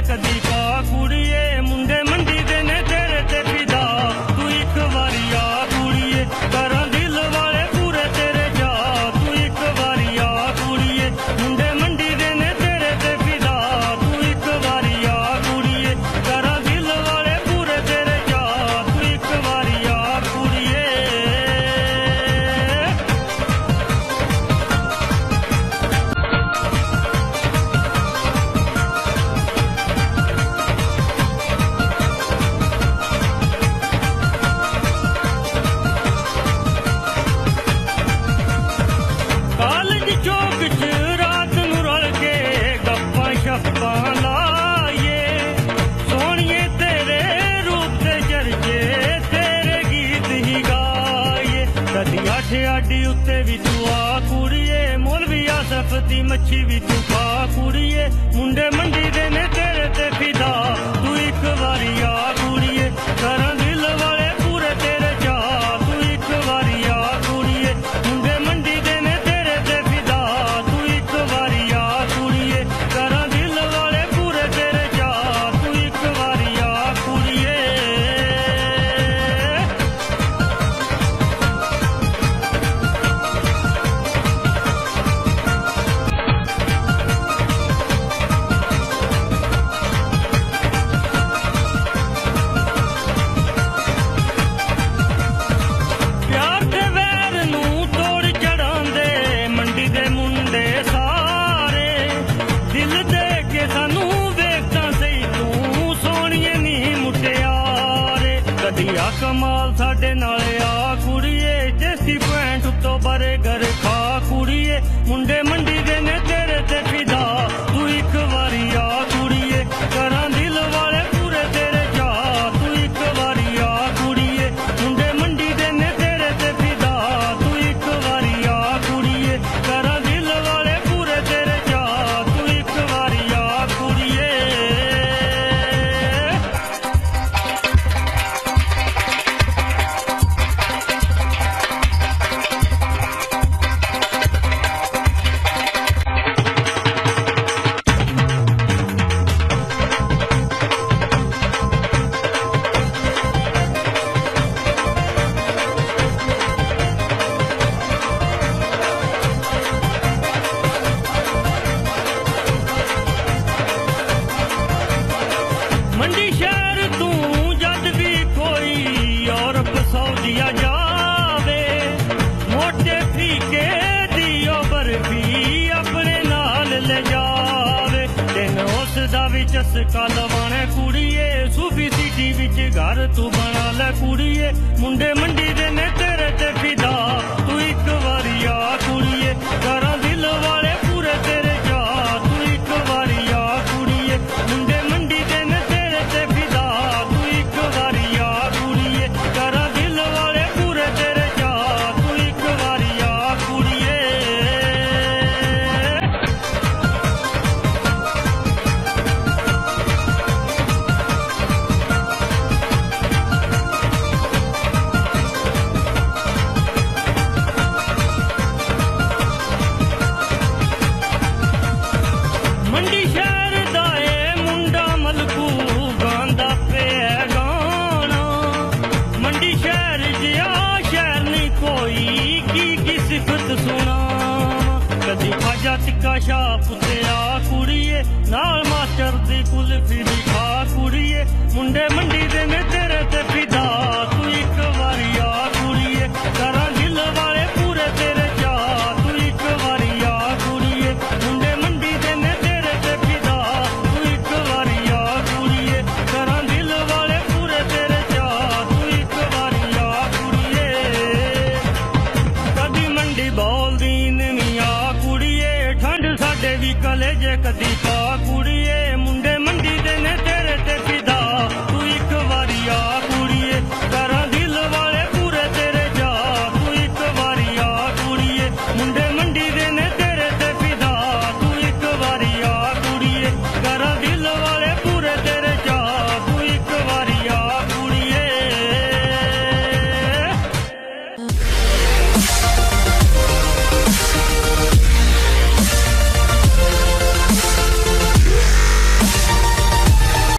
कदी पा कुड़िए मुंडे मंडी दे ने तेरे ते फिदा तू एक वारी आ कुड़िए करा दिल वाले पूरे तेरे जा तू एक वारी आ कुड़िए मुंडे मंडी दे ने तेरे ते फिदा तू एक वारी आ कुड़िए करा दिल वाले पूरे तेरे जा तू एक वारी आ कुड़िए ਕਾਲਜ ਚੌਕ 'ਚ ਰਾਤ ਨੂੰ ਰਲ ਕੇ ਗੱਪਾਂ ਛੱਪਾਂ ਲਾਈਏ ਸੋਹਣੀਏ ਤੇਰੇ ਰੂਪ ਤੇ ਚਰਚੇ ਤੇਰੇ ਗੀਤ ਹੀ ਗਾਈਏ ਕਦੀ ਅੱਠ ਆਡੀ ਉੱਤੇ ਵੀ ਤੂੰ ਆ ਕੁੜੀਏ ਮੌਲਵੀ ਆਸਫ ਦੀ ਮੱਛੀ ਵੀ ਤੂੰ ਖਾ ਕੁੜੀਏ ਮੁੰਡੇ ਮੰਡੀ ਦੇ ਨੇ ਤੇਰੇ ਤੇ ਫਿਦਾ ਤੂੰ ਇੱਕ ਵਾਰੀ ਆ ਕੁੜੀਏ ਕਰਾਂ ਦਿਲ ਵਾਲੇ ਪੂਰੇ ਤੇਰੇ ਜਾ ਤੂੰ ਇੱਕ ਵਾਰੀ ਆ ਕੁੜੀਏ ਮੁੰਡੇ ਮੰਡੀ ਦੇ ਨੇ ਤੇਰੇ ਤੇ ਫਿਦਾ ਤੂੰ ਇੱਕ ਵਾਰੀ ਆ ਕੁੜੀਏ ਕਰਾਂ ਦਿਲ ਵਾਲੇ ਪੂਰੇ ਤੇਰੇ ਜਾ ਤੂੰ ਇੱਕ ਵਾਰੀ ਆ ਕੁੜੀਏ ਪਿਆਰ ਦੇ ਵੈਰ ਨੂੰ ਤੋੜ ਚੜਾਉਂਦੇ ਮੰਡੀ ਦੇ ਮੁੰਡੇ ਸਾਰੇ ਦਿਲ ਦੇ ਕੇ ਸਾਨੂੰ ਵੇਖਦਾ ਸਹੀ ਤੂੰ ਸੋਹਣੀਏ ਨੀ ਮੁਟਿਆਰੇ ਕਦੀ ਆ ਕਮਾਲ ਸਾਡੇ ਨਾਲ ਆ ਕੁੜੀਏ ਜੈਸੀ ਪੈਂਟ ਉੱਤੋਂ ਬਰਗਰ ਖਾ ਕੁੜੀਏ ਮੁੰਡੇ ਮੰਡੀ ਦੇ ਨੇ ਤੇਰੇ ਤੇ ਫਿਦਾ ਤੂੰ ਇੱਕ ਵਾਰੀ ਆ ਕੁੜੀਏ ਕਰਾਂ ਦਿਲ ਵਾਲੇ ਪੂਰੇ ਤੇਰੇ ਜਾ ਤੂੰ ਇੱਕ ਵਾਰੀ ਆ ਕੁੜੀਏ ਮੁੰਡੇ ਮੰਡੀ ਦੇ ਨੇ ਤੇਰੇ ਤੇ ਫਿਦਾ ਤੂੰ ਇੱਕ ਵਾਰੀ ਆ ਕੁੜੀਏ ਕਰਾਂ ਦਿਲ ਵਾਲੇ ਪੂਰੇ ਤੇਰੇ ਜਾ ਤੂੰ ਇੱਕ ਵਾਰੀ ਆ ਕੁੜੀਏ ਮੰਡੀ ਸ਼ਹਿਰ ਤੂੰ ਜਦ ਵੀ ਕੋਈ ਯੂਰਪ ਸਊਦੀਆ ਜਾਵੇ ਮੋਟੇ ਫੀਕੇ ਦੀ ਉਹ ਬਰਫੀ ਆਪਣੇ ਨਾਲ ਲੈ ਜਾਵੇ ਤੈਨੂੰ ਉਸ ਦਾ ਵੀ ਚਸਕਾ ਲਵਾਣੇ ਕੁੜੀਏ ਸੂਫੀ ਸਿਟੀ ਵਿੱਚ ਘਰ ਤੂੰ ਬਣਾ ਲੈ ਕੁੜੀਏ ਮੁੰਡੇ ਮੰਡੀ ਦੇ ਨੇ ਤੇਰੇ ਤੇ ਫਿਦਾ ਤੂੰ ਇੱਕ ਵਾਰੀ ਆ ਕੁੜੀਏ ਕਰਾਂ ਦਿਲ ਵਾਲੇ ਪੂਰੇ ਤੇਰੇ ਜਾ ਤੂੰ ਇੱਕ ਵਾਰੀ ਆ ਕੁੜੀਏ ਮੁੰਡੇ ਮੰਡੀ ਦੇ ਨੇ ਤੇਰੇ ਤੇ ਫਿਦਾ ਤੂੰ ਇੱਕ ਵਾਰੀ ਆ ਕੁੜੀਏ ਕਰਾਂ ਦਿਲ ਵਾਲੇ ਪੂਰੇ ਤੇਰੇ ਜਾ ਤੂੰ ਇੱਕ ਵਾਰੀ ਆ ਕੁੜੀਏ ਮੰਡੀ ਸ਼ਹਿਰ ਦਾ ਏ ਮੁੰਡਾ ਮਲਕੂ ਗਾਉਂਦਾ ਪਿਆ ਗਾਣਾ ਮੰਡੀ ਸ਼ਹਿਰ ਜਿਹਾ ਸ਼ਹਿਰ ਨਹੀਂ ਕੋਈ ਕੀ ਸਿਫਤ ਸੁਣਾ ਕਦੀ ਖਾਜਾ ਟਿੱਕਾ ਸ਼ਾਹ ਪੁੱਤਿਆ ਕੁੜੀਏ ਨਾਲ ਮਾਸਟਰ ਦੀ ਕੁਲਫੀ ਵੀ ਖਾ ਕੁੜੀਏ ਮੁੰਡੇ ਮੰਡੀ ਦੇ ਨੇ ਤੇਰੇ ਤੇ ਫਿਦਾ ਤੂੰ ਇੱਕ ਵਾਰੀ ਆ ਕੁੜੀਏ ਕਰਾਂ ਦਿਲ ਵਾਲੇ ਪੂਰੇ ਤੇਰੇ ਜਾ ਤੂੰ ਇੱਕ ਵਾਰੀ ਆ ਕੁੜੀਏ ਮੁੰਡੇ ਮੰਡੀ ਦੇ ਨੇ ਤੇਰੇ ਤੇ ਫਿਦਾ ਤੂੰ ਇੱਕ ਵਾਰੀ ਆ ਕੁੜੀਏ ਕਰਾਂ ਦਿਲ ਵਾਲੇ ਪੂਰੇ ਤੇਰੇ ਜਾ ਤੂੰ ਇੱਕ ਵਾਰੀ ਆ ਕੁੜੀਏ ਕਦੀ ਮੰਡੀ ਬੋਲਦੀ ਨਹੀਂ ਆ ਕੁੜੀਏ ਠੰਡ ਸਾਡੇ ਵੀ ਕਲੇਜੇ ਕਦੀ